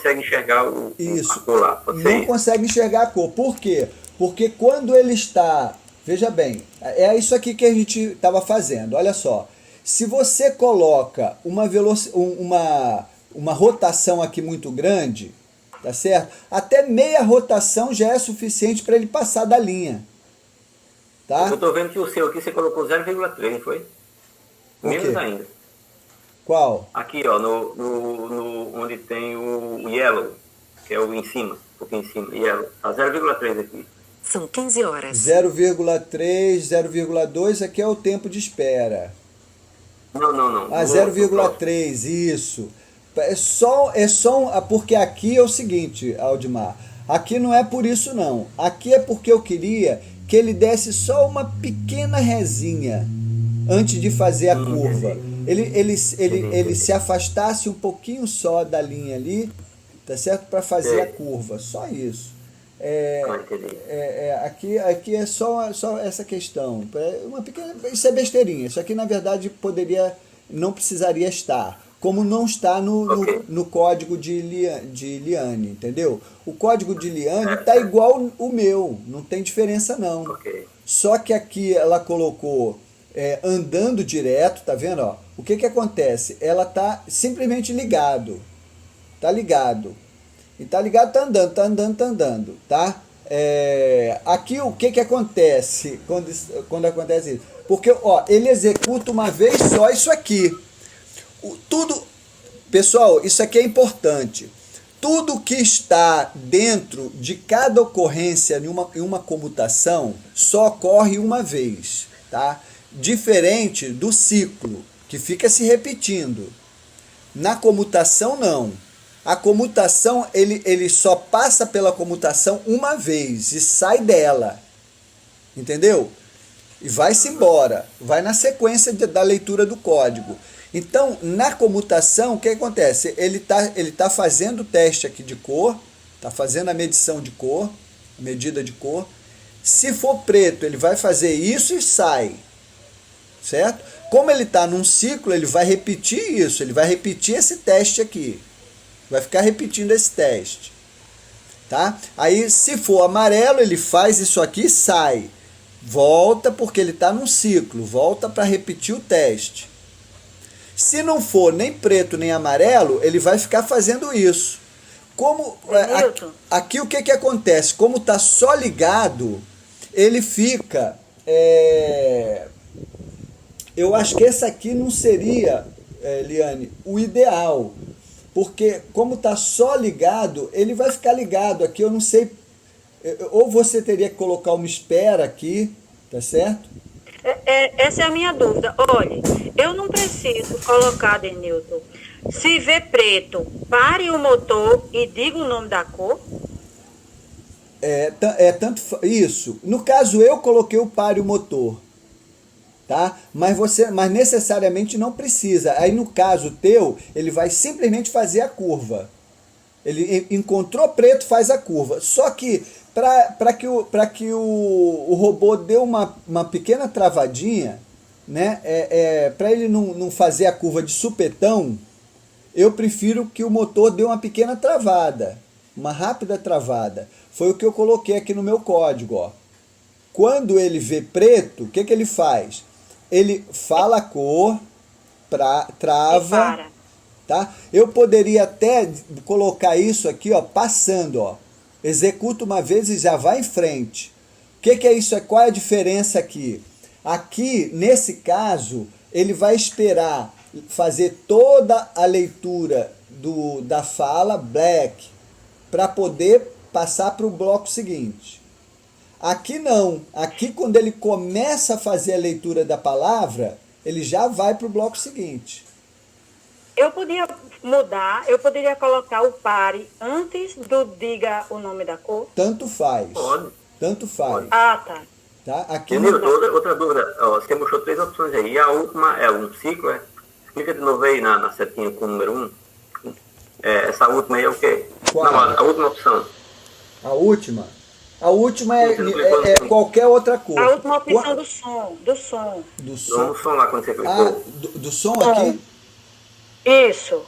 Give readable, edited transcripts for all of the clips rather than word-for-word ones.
consegue enxergar a Isso. cor lá. Pode ser Não isso. consegue enxergar a cor. Por quê? Porque quando ele está... Veja bem, é isso aqui que a gente estava fazendo. Olha só. Se você coloca uma rotação aqui muito grande, tá certo? Até meia rotação já é suficiente para ele passar da linha. Eu Tá? estou vendo que o seu aqui você colocou 0,3, não foi? O Menos quê? ainda. Qual? Aqui, ó, onde tem o yellow, que é o em cima, um pouquinho em cima, yellow. Tá 0,3 aqui. São 15 horas. 0,3, 0,2 aqui é o tempo de espera. Não, não, não. Ah, Do outro, do próximo. 0,3, isso. Porque aqui é o seguinte, Aldimar. Aqui não é por isso não. Aqui é porque eu queria que ele desse só uma pequena resinha antes de fazer a curva. Ele se afastasse um pouquinho só da linha ali, tá certo? Para fazer a curva. Só isso. Entendi. Aqui é só essa questão. Isso é besteirinha. Isso aqui, na verdade, não precisaria estar. Como não está no código de Liane, entendeu? O código de Liane está igual o meu, não tem diferença não. Ok. Só que aqui ela colocou andando direto, tá vendo? Ó? O que acontece? Ela tá simplesmente ligado. Tá ligado. E tá ligado, tá andando, tá? Aqui o que acontece quando acontece isso? Porque, ó, ele executa uma vez só isso aqui. Pessoal, isso aqui é importante. Tudo que está dentro de cada ocorrência em uma comutação só ocorre uma vez, tá? Diferente do ciclo, que fica se repetindo. Na comutação, não. A comutação, ele só passa pela comutação uma vez e sai dela. Entendeu? E vai-se embora. Vai na sequência da leitura do código. Então, na comutação, o que acontece? Ele tá fazendo o teste aqui de cor, está fazendo a medição de cor, a medida de cor. Se for preto, ele vai fazer isso e sai. Certo? Como ele está num ciclo, ele vai repetir isso, ele vai repetir esse teste aqui. Vai ficar repetindo esse teste. Tá? Aí, se for amarelo, ele faz isso aqui e sai. Volta porque ele está num ciclo, volta para repetir o teste. Se não for nem preto nem amarelo, ele vai ficar fazendo isso. Aqui o que acontece? Como está só ligado, ele fica... Eu acho que esse aqui não seria, Liane, o ideal. Porque como está só ligado, ele vai ficar ligado aqui, eu não sei... Ou você teria que colocar uma espera aqui, tá certo? Essa é a minha dúvida. Olha, eu não preciso colocar, Denilton, se vê preto, pare o motor e diga o nome da cor? Isso. No caso, eu coloquei o pare o motor. Tá? Mas necessariamente não precisa. Aí no caso teu, ele vai simplesmente fazer a curva. Ele encontrou preto, faz a curva. Só que para que o robô dê uma pequena travadinha, né? Para ele não fazer a curva de supetão, eu prefiro que o motor dê uma pequena travada, uma rápida travada. Foi o que eu coloquei aqui no meu código. Ó. Quando ele vê preto, o que ele faz? Ele fala a cor, trava, tá? Eu poderia até colocar isso aqui, ó, passando, ó. Executa uma vez e já vai em frente. O que é isso? Qual é a diferença aqui? Aqui, nesse caso, ele vai esperar fazer toda a leitura da fala black para poder passar para o bloco seguinte. Aqui não. Aqui, quando ele começa a fazer a leitura da palavra, ele já vai para o bloco seguinte. Eu podia mudar, eu poderia colocar o pare antes do diga o nome da cor? Tanto faz. Pode. Tanto faz. Ah, tá. Tá? Aqui outra dúvida. Ó, você mostrou 3 opções aí. E a última é um ciclo, é? Clica de novo aí na setinha com o número 1. Essa última aí é o quê? Qual? Não, a última opção. A última? A última é qualquer outra cor. A última opção do som. Do som. Do som. Do som lá quando você clicou. Ah, do som aqui? Isso.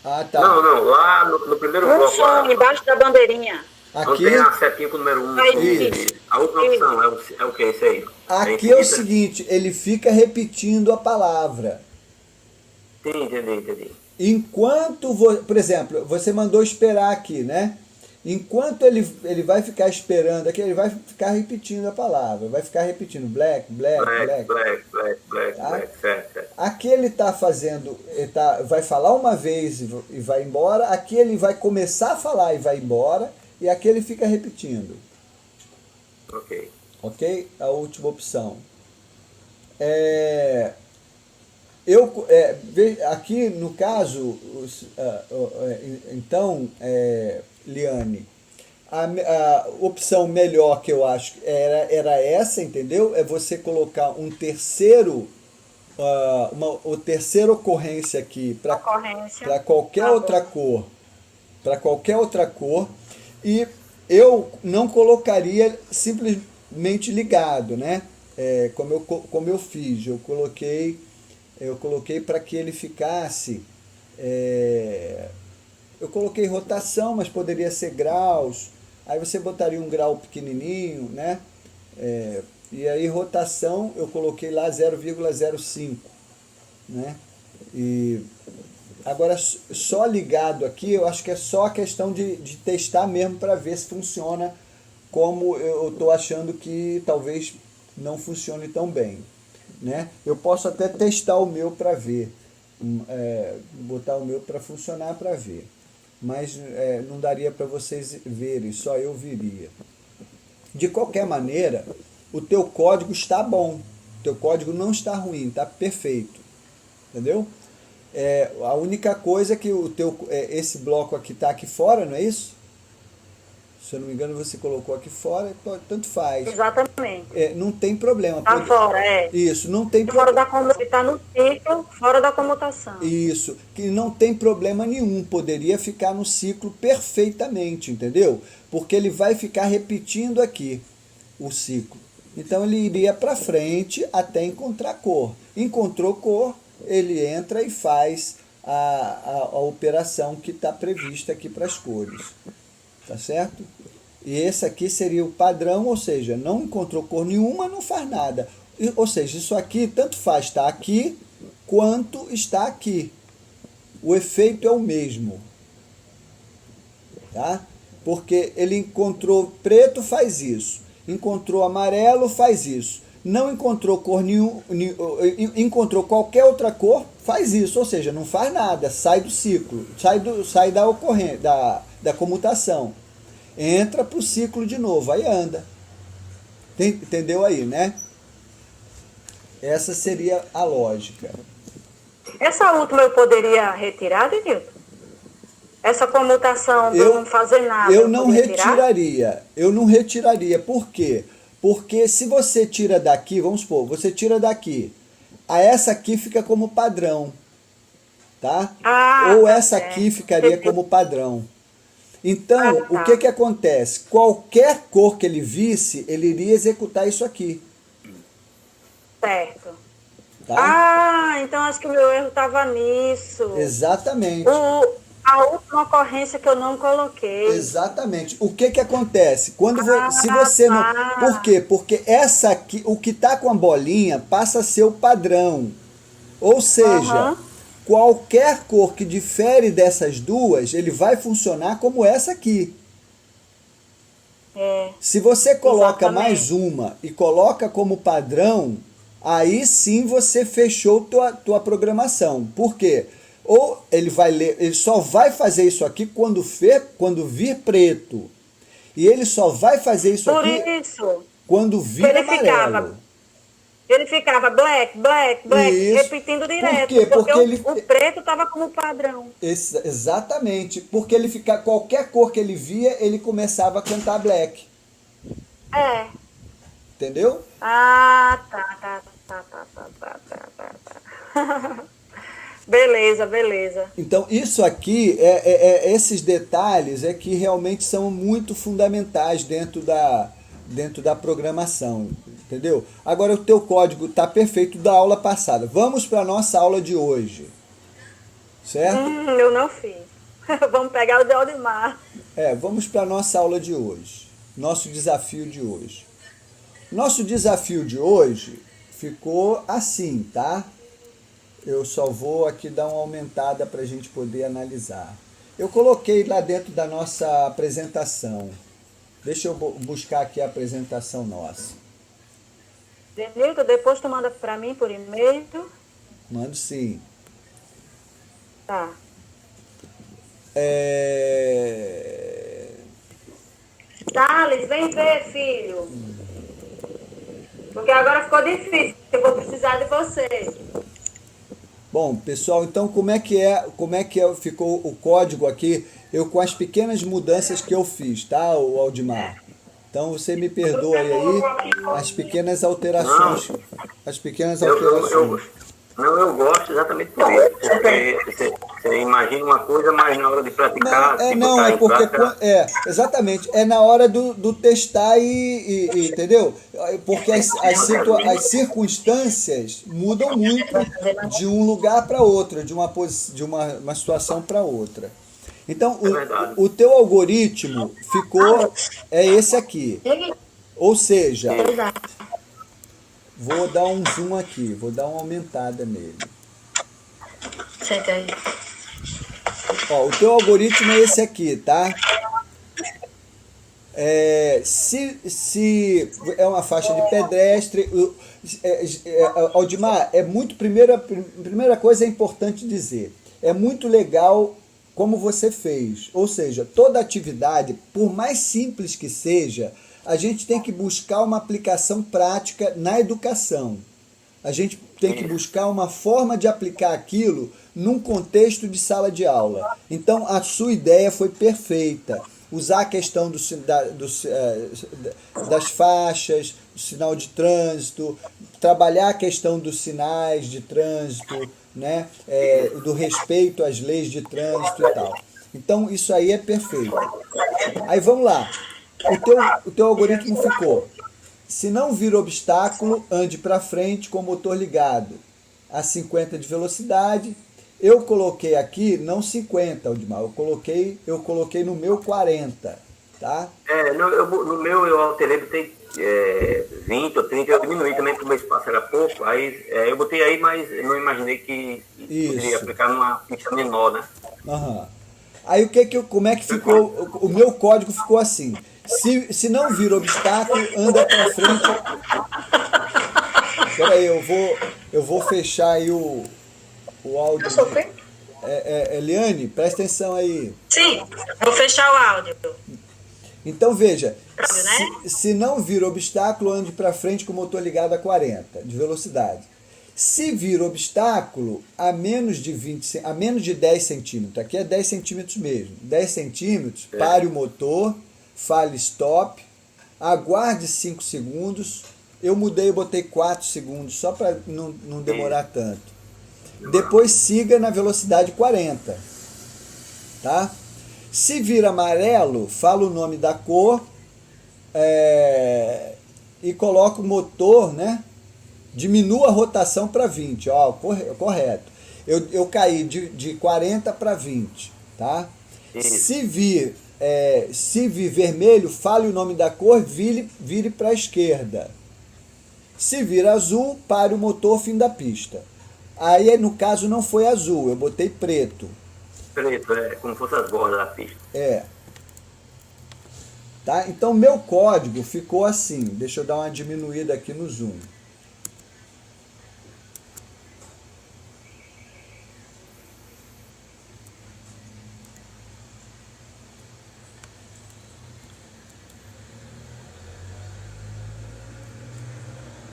Ah, tá. Não, lá no primeiro Um bloco, lá, som embaixo da bandeirinha. onde Aqui, tem a setinha com o número 1. Aí, A última opção é o que? Esse aí? aqui é o seguinte, ele fica repetindo a palavra. Sim, entendi. Enquanto, por exemplo, você mandou esperar aqui, né? Enquanto ele vai ficar esperando aqui, ele vai ficar repetindo a palavra, vai ficar repetindo black, Black, tá? certo. Aqui ele está fazendo, vai falar uma vez e vai embora, aqui ele vai começar a falar e vai embora, e aqui ele fica repetindo. Ok. Ok? A última opção. Aqui no caso, então, Liane, a opção melhor que eu acho era essa, entendeu? É você colocar um terceiro, uma terceira ocorrência aqui para qualquer outra cor, e eu não colocaria simplesmente ligado, né? Como eu fiz, eu coloquei para que ele ficasse, eu coloquei rotação, mas poderia ser graus, aí você botaria um grau pequenininho, né? E aí rotação eu coloquei lá 0,05, né? E agora só ligado aqui, eu acho que é só a questão de testar mesmo para ver se funciona como eu estou achando que talvez não funcione tão bem, né? Eu posso até testar o meu para ver, botar o meu para funcionar para ver, mas não daria para vocês verem, só eu viria. De qualquer maneira, o teu código está bom, o teu código não está ruim, está perfeito, entendeu? A única coisa é que esse bloco aqui está aqui fora, não é isso? Se eu não me engano, você colocou aqui fora, tanto faz. Exatamente. Não tem problema. Está fora, Isso, não tem problema. Está no ciclo, fora da comutação. Isso, que não tem problema nenhum, poderia ficar no ciclo perfeitamente, entendeu? Porque ele vai ficar repetindo aqui o ciclo. Então ele iria para frente até encontrar cor. Encontrou cor, ele entra e faz a operação que está prevista aqui para as cores. Tá certo? E esse aqui seria o padrão, ou seja, não encontrou cor nenhuma, não faz nada. Ou seja, isso aqui tanto faz estar aqui quanto está aqui. O efeito é o mesmo. Tá? Porque ele encontrou preto, faz isso. Encontrou amarelo, faz isso. Não encontrou cor nenhuma, encontrou qualquer outra cor, faz isso. Ou seja, não faz nada, sai do ciclo, sai da ocorrência, da comutação. Entra para o ciclo de novo, aí anda. Entendeu aí, né? Essa seria a lógica. Essa última eu poderia retirar, Denilton? Essa comutação do não fazer nada. Eu não retiraria. Eu não retiraria. Por quê? Porque se você tira daqui, vamos supor, você tira daqui, essa aqui fica como padrão. Tá? Ou essa aqui ficaria como padrão. Então, o que acontece? Qualquer cor que ele visse, ele iria executar isso aqui. Certo. Tá? Então acho que o meu erro estava nisso. Exatamente. A última ocorrência que eu não coloquei. Exatamente. O que acontece? Se você não... Por quê? Porque essa aqui, o que está com a bolinha, passa a ser o padrão. Ou seja... Qualquer cor que difere dessas duas, ele vai funcionar como essa aqui. Se você coloca mais uma e coloca como padrão, aí sim você fechou tua programação. Por quê? Ou ele só vai fazer isso aqui quando vir preto. E ele só vai fazer isso aqui quando vir amarelo. Ele ficava black, repetindo direto. Por quê? Porque o preto estava como padrão. Exatamente. Porque qualquer cor que ele via, ele começava a cantar black. Entendeu? Tá. Beleza. Então, isso aqui, esses detalhes é que realmente são muito fundamentais dentro da programação, entendeu? Agora o teu código está perfeito da aula passada. Vamos para a nossa aula de hoje. certo? Eu não fiz. Vamos pegar o de Aldemar. Vamos para a nossa aula de hoje, nosso desafio de hoje. Nosso desafio de hoje ficou assim, tá? Eu só vou aqui dar uma aumentada para a gente poder analisar. Eu coloquei lá dentro da nossa apresentação. Deixa eu buscar aqui a apresentação nossa. Denilton, depois tu manda para mim por e-mail. Mando sim. Tá. Thales, vem ver, filho. Porque agora ficou difícil. Eu vou precisar de você. Bom, pessoal, então como é que ficou o código aqui? Eu com as pequenas mudanças que eu fiz, tá, o Aldemar? Então você me perdoa aí as pequenas alterações. As pequenas alterações. Eu gosto exatamente por isso. Porque você imagina uma coisa, mas na hora de praticar... Exatamente. É na hora do testar entendeu? Porque as circunstâncias mudam muito de um lugar para outro, de uma situação para outra. Então, o teu algoritmo é esse aqui. Ou seja... Vou dar um zoom aqui, vou dar uma aumentada nele. Senta aí. Ó, o teu algoritmo é esse aqui, tá? Se é uma faixa de pedestre... Aldemar, primeira coisa é importante dizer. É muito legal como você fez. Ou seja, toda atividade, por mais simples que seja... A gente tem que buscar uma aplicação prática na educação. A gente tem que buscar uma forma de aplicar aquilo num contexto de sala de aula. Então, a sua ideia foi perfeita. Usar a questão das faixas, do sinal de trânsito, trabalhar a questão dos sinais de trânsito, né? Do respeito às leis de trânsito e tal. Então, isso aí é perfeito. Aí, vamos lá. O teu algoritmo ficou: se não vir obstáculo, ande para frente com o motor ligado a 50 de velocidade. Eu coloquei aqui não 50, Aldemar, eu coloquei no meu 40, tá? No meu eu alterei, botei 20 ou 30, eu diminui também porque o meu espaço era pouco, aí eu botei aí, mas eu não imaginei que poderia aplicar numa pista menor, né? Aham. Aí como é que ficou? O meu código ficou assim: se não vir obstáculo, anda para frente. Espera aí, eu vou fechar aí o áudio. Eliane, presta atenção aí. Sim, vou fechar o áudio. Então veja, se não vir obstáculo, ande para frente com o motor ligado a 40 de velocidade. Se vir obstáculo a menos de 10 centímetros, aqui é 10 centímetros mesmo, 10 centímetros, pare o motor, fale stop, aguarde 5 segundos, eu botei 4 segundos, só para não demorar tanto. Depois siga na velocidade 40, tá? Se vir amarelo, fala o nome da cor e coloca o motor, né? Diminua a rotação para 20, ó, correto. Eu caí de 40 para 20, tá? Se vir vermelho, fale o nome da cor, vire para a esquerda. Se vir azul, pare o motor, fim da pista. Aí, no caso, não foi azul, eu botei preto. Preto, como se fosse as bordas da pista. Tá? Então, meu código ficou assim. Deixa eu dar uma diminuída aqui no zoom.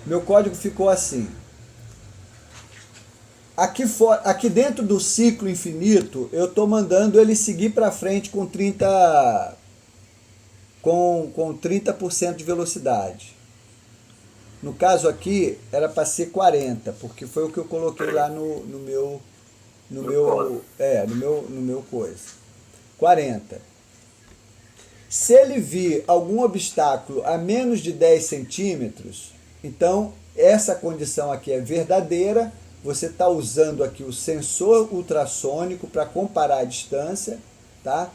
Meu código ficou assim. Aqui dentro do ciclo infinito, eu estou mandando ele seguir para frente com 30% de velocidade. No caso aqui, era para ser 40, porque foi o que eu coloquei lá no meu coisa. 40. Se ele vir algum obstáculo a menos de 10 centímetros, então essa condição aqui é verdadeira, você está usando aqui o sensor ultrassônico para comparar a distância, tá?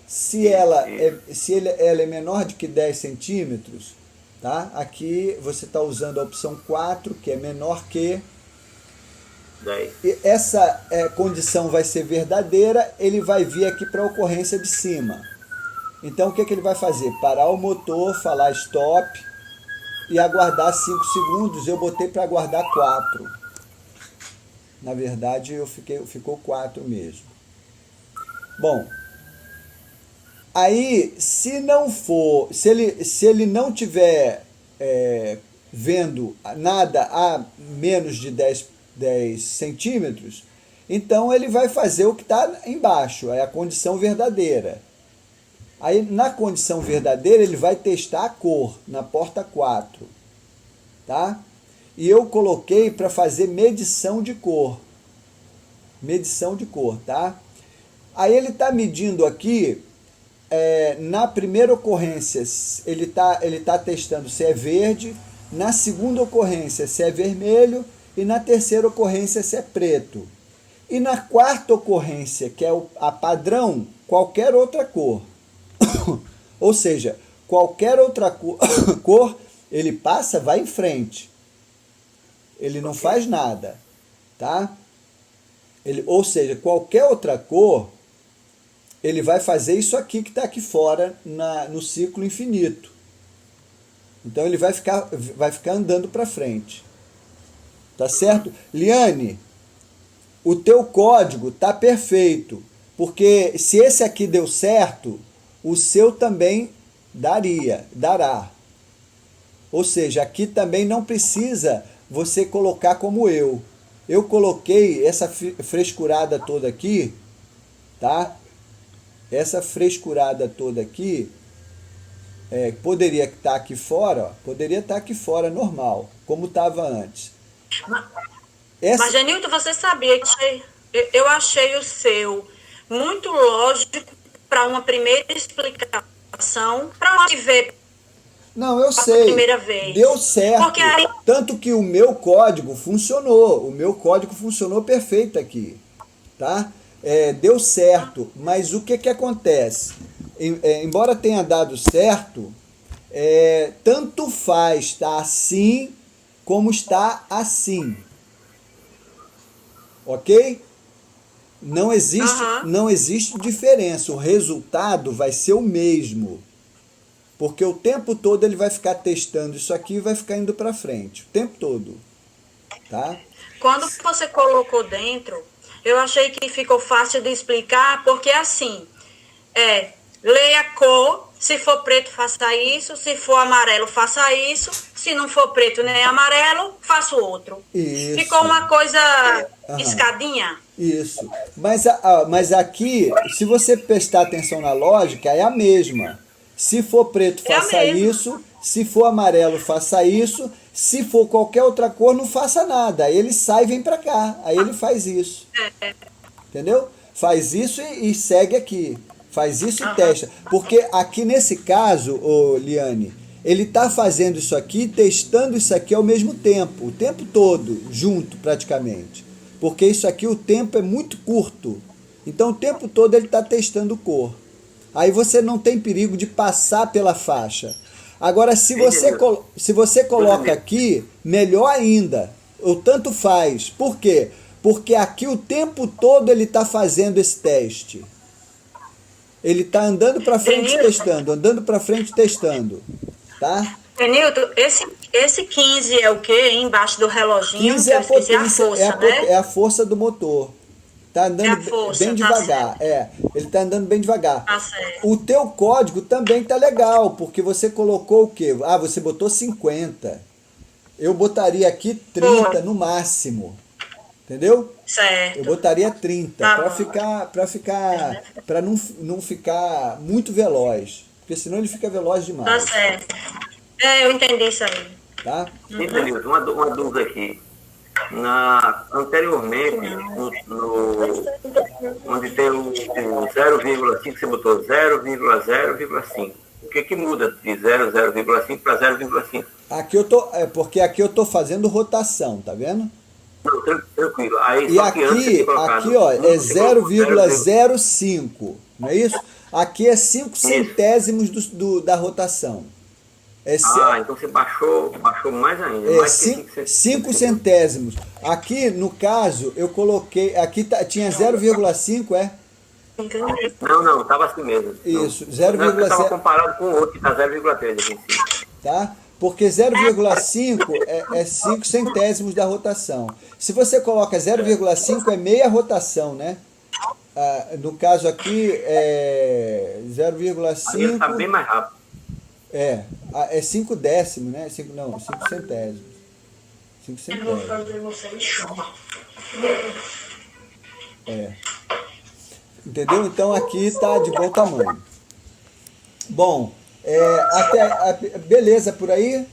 Se ela é menor de que 10 centímetros, tá? Aqui você está usando a opção 4, que é menor que 10. E essa condição vai ser verdadeira, ele vai vir aqui para a ocorrência de cima. Então o que ele vai fazer? Parar o motor, falar stop e aguardar 5 segundos. Eu botei para aguardar 4. Na verdade ficou 4 mesmo. Bom, aí se ele não tiver vendo nada a menos de 10 centímetros, então ele vai fazer o que está embaixo, é a condição verdadeira. Aí na condição verdadeira ele vai testar a cor na porta 4, tá? E eu coloquei para fazer medição de cor, tá? Aí ele está medindo aqui, na primeira ocorrência ele tá testando se é verde, na segunda ocorrência se é vermelho, e na terceira ocorrência se é preto. E na quarta ocorrência, que é a padrão, qualquer outra cor. Ou seja, qualquer outra cor, ele passa, vai em frente. Ele não faz nada, tá? Ou seja, qualquer outra cor, ele vai fazer isso aqui que está aqui fora no ciclo infinito. Então ele vai ficar andando para frente. Tá certo? Liane, o teu código tá perfeito, porque se esse aqui deu certo, o seu também dará. Ou seja, aqui também não precisa você colocar como eu. Eu coloquei essa frescurada toda aqui, tá? Essa frescurada toda aqui, poderia estar aqui fora, ó, poderia estar aqui fora normal, como estava antes. Mas, Genilton, você sabia que eu achei o seu muito lógico para uma primeira explicação, para uma que vê. Não, eu sei. Primeira vez. Deu certo. Porque aí... Tanto que o meu código funcionou. O meu código funcionou perfeito aqui. Tá? Deu certo. Mas o que acontece? Embora tenha dado certo, tanto faz estar assim como está assim. Ok? Não existe diferença. O resultado vai ser o mesmo. Porque o tempo todo ele vai ficar testando isso aqui e vai ficar indo para frente. O tempo todo. Tá? Quando você colocou dentro, eu achei que ficou fácil de explicar, porque assim, leia a cor, se for preto, faça isso, se for amarelo, faça isso, se não for preto nem amarelo, faça o outro. Isso. Ficou uma coisa escadinha. Isso. Mas aqui, se você prestar atenção na lógica, é a mesma. Se for preto, faça isso. Se for amarelo, faça isso. Se for qualquer outra cor, não faça nada. Aí ele sai e vem pra cá. Aí ele faz isso. Entendeu? Faz isso e segue aqui. Faz isso e testa. Porque aqui nesse caso, Liane, ele está fazendo isso aqui, testando isso aqui ao mesmo tempo. O tempo todo, junto praticamente. Porque isso aqui, o tempo é muito curto. Então o tempo todo ele está testando cor. Aí você não tem perigo de passar pela faixa. Agora, se você coloca aqui, melhor ainda. Ou tanto faz. Por quê? Porque aqui o tempo todo ele está fazendo esse teste. Ele está andando para frente testando, andando para frente testando. Tá? Nilton, esse 15 é o quê? Embaixo do reloginho? 15 é a potência, a força, né? É a força do motor. Tá andando bem devagar. Ele tá andando bem devagar. Tá certo. O teu código também tá legal, porque você colocou o quê? Você botou 50. Eu botaria aqui 30 no máximo. Entendeu? Certo. Eu botaria 30 Tá para não ficar muito veloz, porque senão ele fica veloz demais. Tá certo. Eu entendi isso aí. Tá? Entendi. Uma dúvida aqui. Anteriormente, onde tem o 0,5, você botou 0,0,5. O que muda de 0,5 para 0,5? Porque aqui eu tô fazendo rotação, tá vendo? Não, tranquilo. Aí, E só que antes de aqui, colocar aqui ó, é você colocou 0,05, não é isso? Aqui é 5 Isso. centésimos da rotação. Então você baixou mais ainda. Mais que 5 centésimos. Aqui, no caso, eu coloquei, aqui tinha 0,5, é? Não, estava assim mesmo. Isso, Não, eu estava 0,7. comparado com o outro que está 0,3 aqui em cima. Tá? Porque 0,5 é 5 centésimos da rotação. Se você coloca 0,5 é meia rotação, né? No caso aqui é Aí ele está 0,5 bem mais rápido. é 5 décimos, né? 5 centésimos. 5 centésimos. Entendeu? Então aqui está de bom tamanho. Bom, beleza por aí?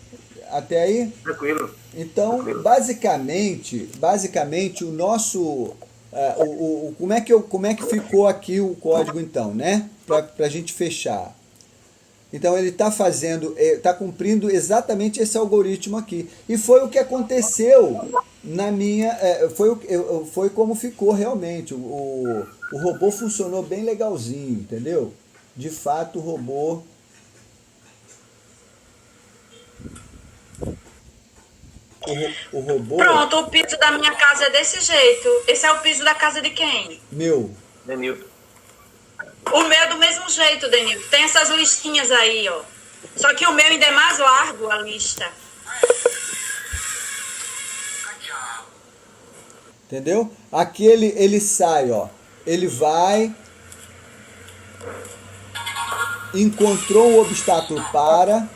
Até aí? Tranquilo. Então, Tranquilo. basicamente o nosso... como é que ficou aqui o código então, né? Para a gente fechar. Então ele está está cumprindo exatamente esse algoritmo aqui. E foi o que aconteceu na minha... foi como ficou realmente. O robô funcionou bem legalzinho, entendeu? De fato, o robô... O robô... Pronto, o piso da minha casa é desse jeito. Esse é o piso da casa de quem? Meu. Denilton. O meu é do mesmo jeito, Denilton. Tem essas listinhas aí, ó. Só que o meu ainda é mais largo, a lista. Entendeu? Aqui ele sai, ó. Ele vai... Encontrou o obstáculo, para...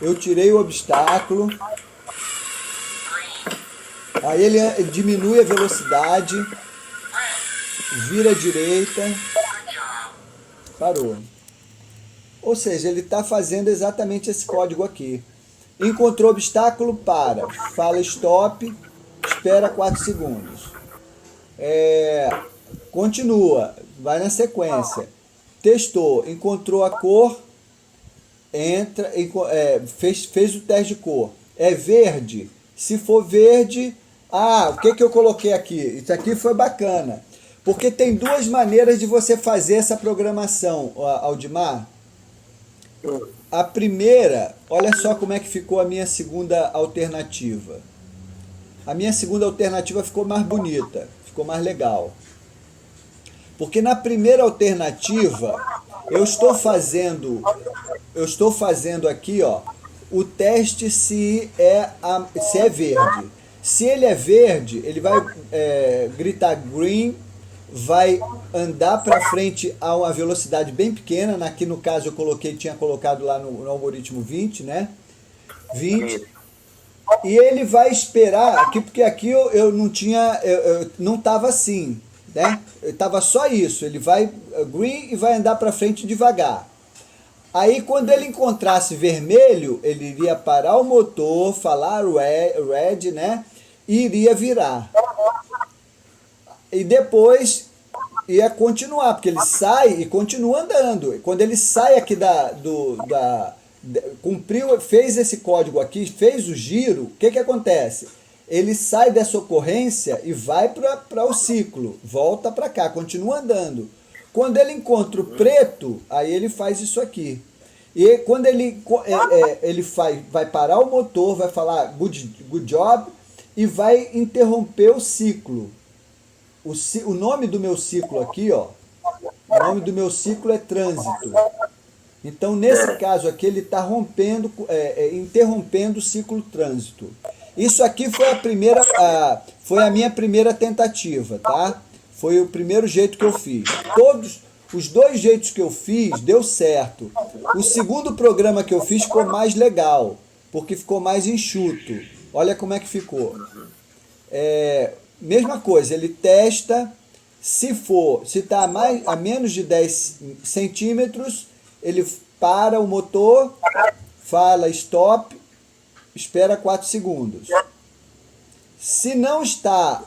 Eu tirei o obstáculo. Aí ele diminui a velocidade. Vira à direita. Parou. Ou seja, ele está fazendo exatamente esse código aqui. Encontrou obstáculo, para. Fala stop. Espera 4 segundos. Continua. Vai na sequência. Testou. Encontrou a cor. Entra, fez o teste de cor. É verde? Se for verde, o que eu coloquei aqui? Isso aqui foi bacana. Porque tem duas maneiras de você fazer essa programação, Aldimar. A primeira, olha só como é que ficou a minha segunda alternativa. A minha segunda alternativa ficou mais bonita, ficou mais legal. Porque na primeira alternativa, eu estou fazendo aqui, ó, o teste se é verde. Se ele é verde, ele vai gritar green, vai andar para frente a uma velocidade bem pequena. Aqui no caso eu tinha colocado lá no algoritmo 20, né? 20. E ele vai esperar aqui, porque aqui eu não tinha, eu não estava assim, né? Estava só isso. Ele vai green e vai andar para frente devagar. Aí quando ele encontrasse vermelho, ele iria parar o motor, falar red, né? E iria virar. E depois ia continuar, porque ele sai e continua andando. Quando ele sai aqui cumpriu, fez esse código aqui, fez o giro, o que acontece? Ele sai dessa ocorrência e vai para o ciclo, volta para cá, continua andando. Quando ele encontra o preto, aí ele faz isso aqui. E quando ele vai parar o motor, vai falar good job e vai interromper o ciclo. O nome do meu ciclo aqui, ó, o nome do meu ciclo é trânsito. Então, nesse caso aqui, ele está interrompendo o ciclo trânsito. Isso aqui foi a minha primeira tentativa, tá? Foi o primeiro jeito que eu fiz. Os dois jeitos que eu fiz, deu certo. O segundo programa que eu fiz ficou mais legal, porque ficou mais enxuto. Olha como é que ficou. Mesma coisa, ele testa, se está a menos de 10 centímetros, ele para o motor, fala stop, espera 4 segundos. Se não está,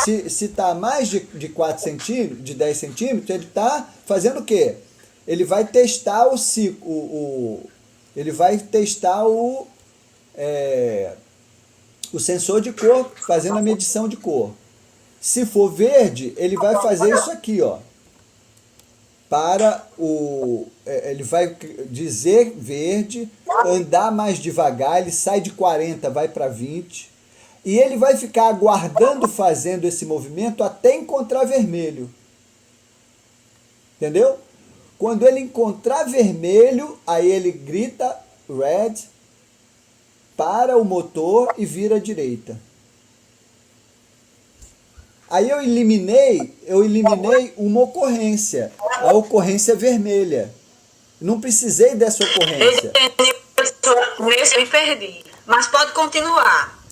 se está a mais de 4 centímetros, de 10 centímetros, ele está fazendo o quê? Ele vai testar o ciclo, ele vai testar O sensor de cor fazendo a medição de cor. Se for verde, ele vai fazer isso aqui, ó. Ele vai dizer verde, andar mais devagar, ele sai de 40, vai para 20, e ele vai ficar aguardando fazendo esse movimento até encontrar vermelho. Entendeu? Quando ele encontrar vermelho, aí ele grita red, para o motor e vira à direita. Aí eu eliminei uma ocorrência, a ocorrência vermelha. Não precisei dessa ocorrência. Nesse eu me perdi. Mas pode continuar.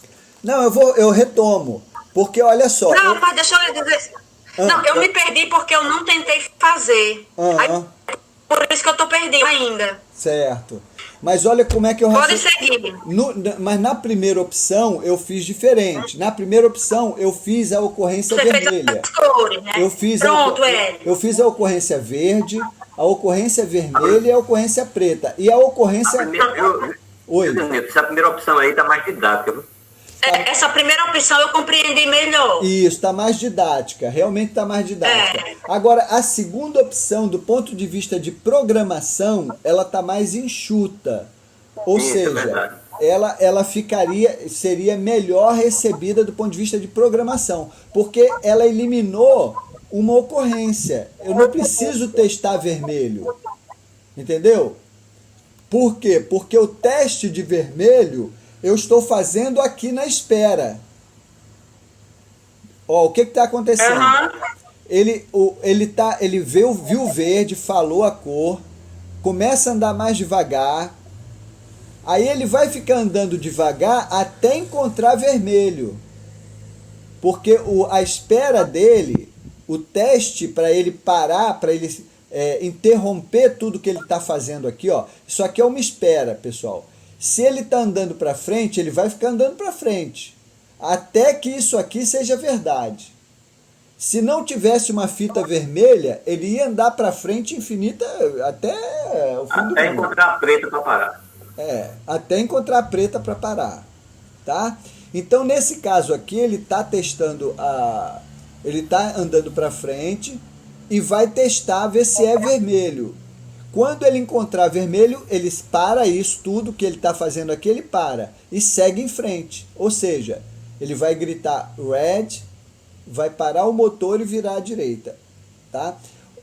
Não, eu retomo. Porque olha só. Não, mas deixa eu lhe dizer. Não, eu me perdi porque eu não tentei fazer. Aí, por isso que eu estou perdida ainda. Certo. Mas olha como é que eu... Pode seguir. Mas na primeira opção eu fiz diferente. Na primeira opção eu fiz a ocorrência vermelha. Cores, né? Eu fiz a ocorrência verde, a ocorrência vermelha e a ocorrência preta. E a ocorrência... Oi. Essa primeira opção aí tá mais didática, viu? Essa primeira opção eu compreendi melhor. Isso, está mais didática, realmente está mais didática. Agora, a segunda opção, do ponto de vista de programação, ela está mais enxuta. Ou seja, ela seria melhor recebida do ponto de vista de programação, porque ela eliminou uma ocorrência. Eu não preciso testar vermelho. Entendeu? Por quê? Porque o teste de vermelho eu estou fazendo aqui na espera. Ó, o que está acontecendo? Ele viu o verde, falou a cor, começa a andar mais devagar, aí ele vai ficar andando devagar até encontrar vermelho. Porque a espera dele, o teste para ele parar, para ele interromper tudo que ele está fazendo aqui, ó, isso aqui é uma espera, pessoal. Se ele está andando para frente, ele vai ficar andando para frente, até que isso aqui seja verdade. Se não tivesse uma fita vermelha, ele ia andar para frente infinita até o fim do mundo. Até encontrar a preta para parar. Até encontrar a preta para parar, tá? Então, nesse caso aqui, ele está testando ele está andando para frente e vai testar, ver se é vermelho. Quando ele encontrar vermelho, ele para isso, tudo que ele está fazendo aqui, ele para e segue em frente. Ou seja, ele vai gritar red, vai parar o motor e virar à direita. Tá?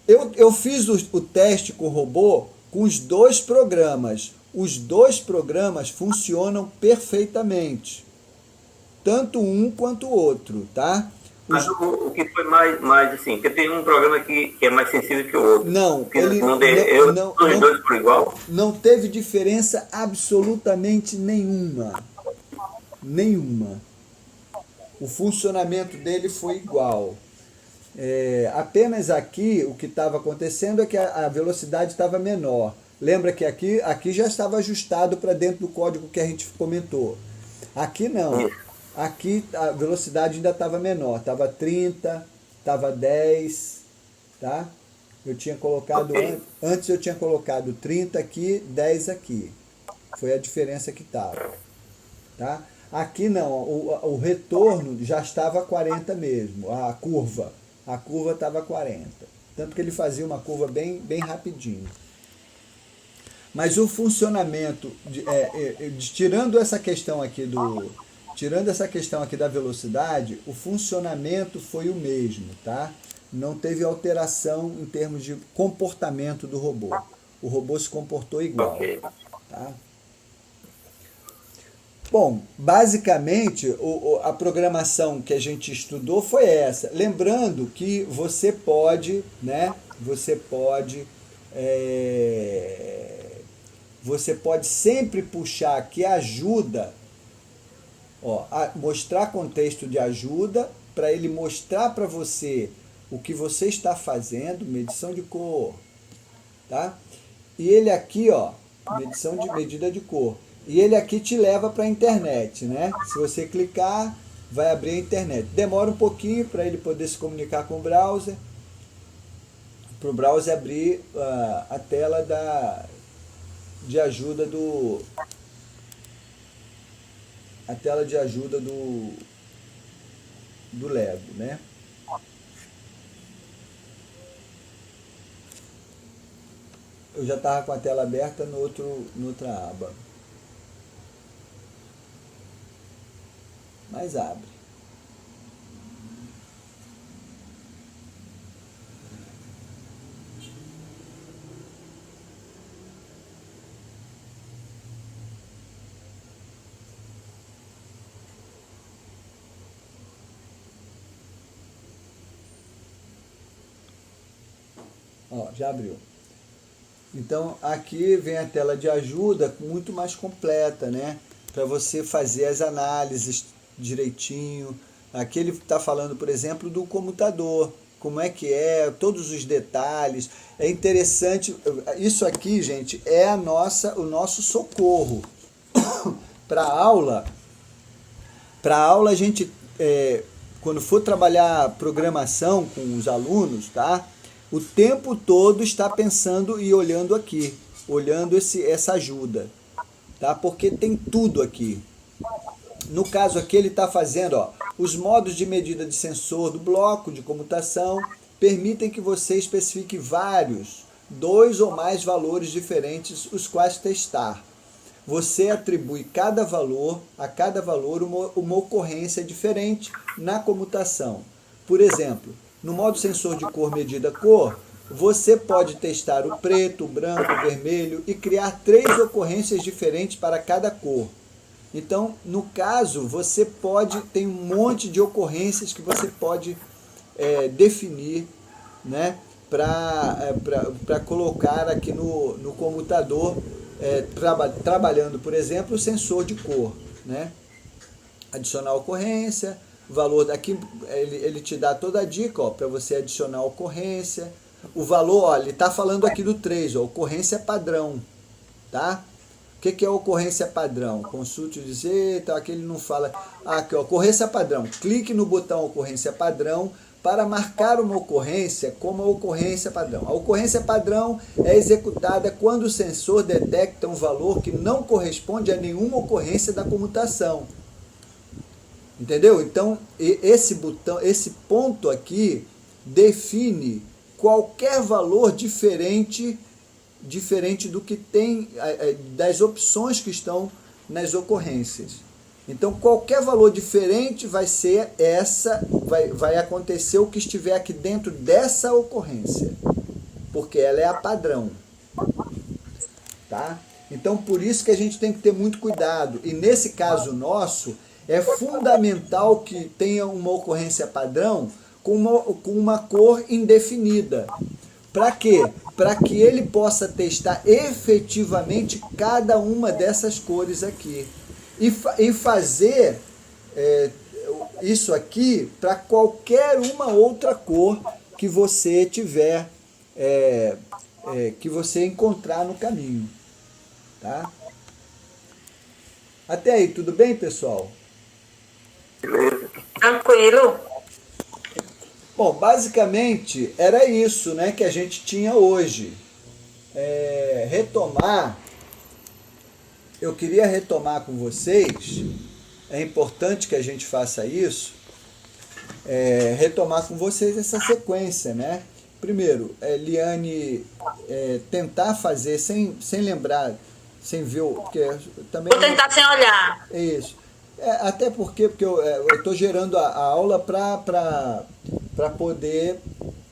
Eu fiz o teste com o robô com os dois programas. Os dois programas funcionam perfeitamente. Tanto um quanto o outro, tá? Mas o que foi mais assim, porque tem um programa que é mais sensível que o outro. Não, os dois por igual? Não teve diferença absolutamente nenhuma. Nenhuma. O funcionamento dele foi igual. Apenas aqui o que estava acontecendo é que a velocidade estava menor. Lembra que aqui já estava ajustado para dentro do código que a gente comentou. Aqui não. Aqui a velocidade ainda estava menor, estava 30, estava 10, tá? Eu tinha colocado, antes eu tinha colocado 30 aqui, 10 aqui. Foi a diferença que estava, tá? Aqui não, o retorno já estava 40 mesmo, a curva estava 40. Tanto que ele fazia uma curva bem rapidinho. Mas o funcionamento, tirando essa questão aqui da velocidade, o funcionamento foi o mesmo, tá? Não teve alteração em termos de comportamento do robô. O robô se comportou igual, tá? Bom, basicamente, a programação que a gente estudou foi essa. Lembrando que você pode, né? Você pode sempre puxar aqui ajuda. Mostrar contexto de ajuda para ele mostrar para você o que você está fazendo, medição de cor, tá? E ele aqui, medição de medida de cor. E ele aqui te leva para a internet, né? Se você clicar, vai abrir a internet. Demora um pouquinho para ele poder se comunicar com o browser, para o browser abrir a tela de ajuda a tela de ajuda do Lego, né? Eu já estava com a tela aberta no outra aba. Mas abre. Ó, já abriu. Então, aqui vem a tela de ajuda muito mais completa, né? Para você fazer as análises direitinho. Aqui ele está falando, por exemplo, do comutador. Como é que é, todos os detalhes. É interessante. Isso aqui, gente, é o nosso socorro. Para a aula, a gente, quando for trabalhar programação com os alunos, tá? O tempo todo está pensando e olhando aqui, olhando essa ajuda, tá? Porque tem tudo aqui. No caso aqui ele está fazendo, ó, os modos de medida de sensor do bloco de comutação permitem que você especifique vários, 2 ou mais valores diferentes, os quais testar. Você atribui a cada valor uma ocorrência diferente na comutação. Por exemplo, no modo sensor de cor medida cor, você pode testar o preto, o branco, o vermelho e criar 3 ocorrências diferentes para cada cor. Então, no caso, você tem um monte de ocorrências que você pode definir, né, para colocar aqui no computador, trabalhando, por exemplo, o sensor de cor, né? Adicionar ocorrência, valor daqui, ele te dá toda a dica, ó, para você adicionar a ocorrência. O valor, ó, ele está falando aqui do 3, ó, ocorrência padrão, tá? O que é ocorrência padrão? Consulte dizer, então aqui ele não fala. Aqui, ó, ocorrência padrão. Clique no botão ocorrência padrão para marcar uma ocorrência como a ocorrência padrão. A ocorrência padrão é executada quando o sensor detecta um valor que não corresponde a nenhuma ocorrência da comutação. Entendeu? Então, esse ponto aqui define qualquer valor diferente do que tem, das opções que estão nas ocorrências. Então, qualquer valor diferente vai acontecer o que estiver aqui dentro dessa ocorrência, porque ela é a padrão. Tá? Então, por isso que a gente tem que ter muito cuidado. E nesse caso nosso, é fundamental que tenha uma ocorrência padrão com uma cor indefinida. Para quê? Para que ele possa testar efetivamente cada uma dessas cores aqui. E fazer isso aqui para qualquer uma outra cor que você tiver, que você encontrar no caminho. Tá? Até aí, tudo bem, pessoal? Beleza. Tranquilo. Bom, basicamente era isso, né, que a gente tinha hoje. Eu queria retomar com vocês, é importante que a gente faça isso, retomar com vocês essa sequência, né? Primeiro, Liane, tentar fazer sem lembrar, sem ver o que também. Vou tentar sem olhar. É isso. Até porque eu estou gerando a aula para poder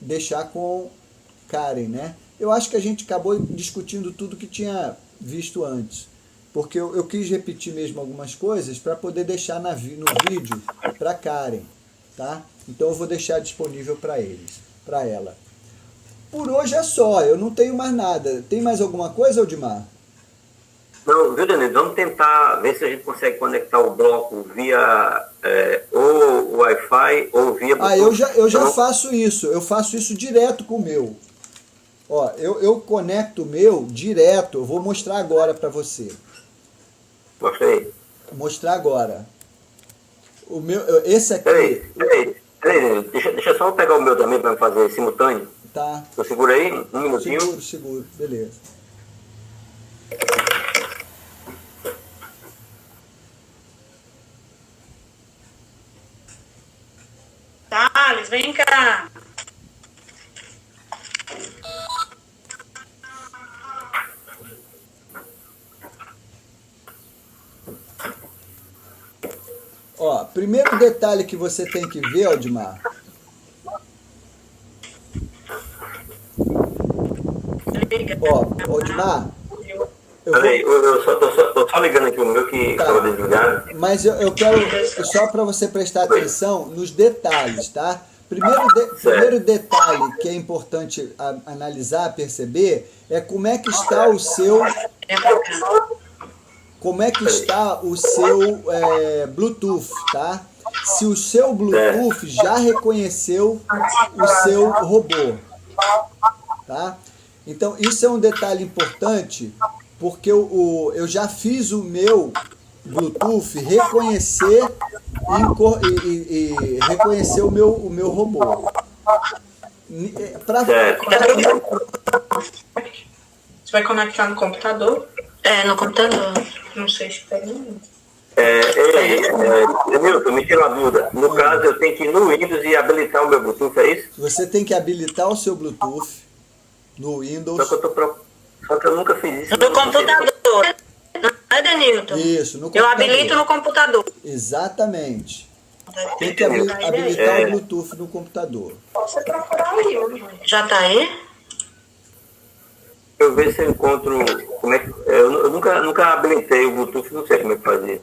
deixar com Karen, né? Eu acho que a gente acabou discutindo tudo que tinha visto antes, porque eu quis repetir mesmo algumas coisas para poder deixar no vídeo para Karen, tá? Então eu vou deixar disponível para ela. Por hoje é só, eu não tenho mais nada. Tem mais alguma coisa, Aldimar? Não, viu, Danilo? Vamos tentar ver se a gente consegue conectar o bloco via ou Wi-Fi ou via Bluetooth. Eu já faço isso. Eu faço isso direto com o meu. Ó, eu conecto o meu direto. Eu vou mostrar agora para você. Mostra aí. Vou mostrar agora. O meu, esse aqui. Peraí. Deixa só eu pegar o meu também para fazer simultâneo. Tá. Eu seguro aí, um minutinho. Seguro. Beleza. Thales, vem cá. Ó, primeiro detalhe que você tem que ver, Aldimar. Ó, Aldimar, tô só ligando aqui o meu que estava desligado. Mas eu quero, só para você prestar atenção nos detalhes, tá? Primeiro detalhe que é importante analisar, perceber, é como é que está o seu Bluetooth, tá? Se o seu Bluetooth já reconheceu o seu robô, tá? Então, isso é um detalhe importante, porque eu já fiz o meu Bluetooth reconhecer e reconhecer o meu robô. Você vai conectar no computador? No computador. Não sei se tem. Milton, me tira uma dúvida. No caso, eu tenho que ir no Windows e habilitar o meu Bluetooth, é isso? Você tem que habilitar o seu Bluetooth no Windows. Só que eu nunca fiz isso. No computador. Não é, Denilton? Isso, no computador. Eu habilito no computador. Exatamente. Tem que habilitar o Bluetooth no computador. Você procurar aí. Já tá aí? Eu vejo se eu encontro. Como é que, eu nunca habilitei o Bluetooth, não sei como é que faz isso.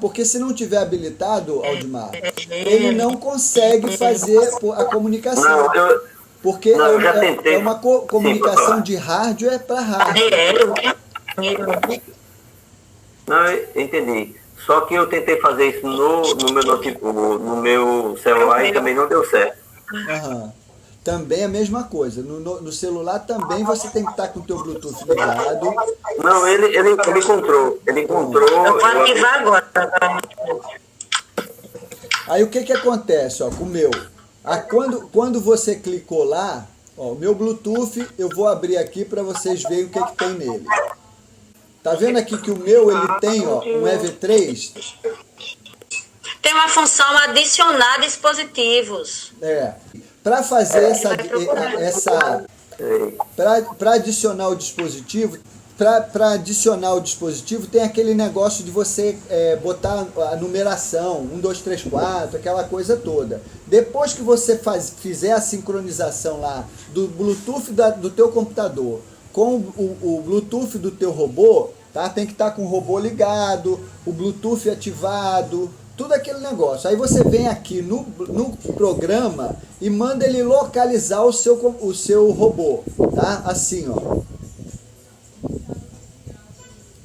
Porque se não tiver habilitado, Aldimar, ele não consegue fazer a comunicação. Porque é uma comunicação de hardware para hardware. Não, eu entendi. Só que eu tentei fazer isso no meu celular e também não deu certo. Uhum. Também é a mesma coisa. No celular também você tem que estar com o teu Bluetooth ligado. Não, ele encontrou. Ele encontrou. Eu vou ativar agora. Aí o que acontece, ó, com o meu? Quando você clicou lá, ó, o meu Bluetooth, eu vou abrir aqui para vocês verem o que tem nele. Tá vendo aqui que o meu, ele tem, ó, um EV3? Tem uma função adicionar dispositivos. Para fazer para adicionar o dispositivo, tem aquele negócio de você botar a numeração, 1, 2, 3, 4, aquela coisa toda. Depois que você fizer a sincronização lá do Bluetooth do teu computador com o Bluetooth do teu robô, tá? Tem que estar com o robô ligado, o Bluetooth ativado, tudo aquele negócio. Aí você vem aqui no programa e manda ele localizar o seu robô, tá? Assim, ó.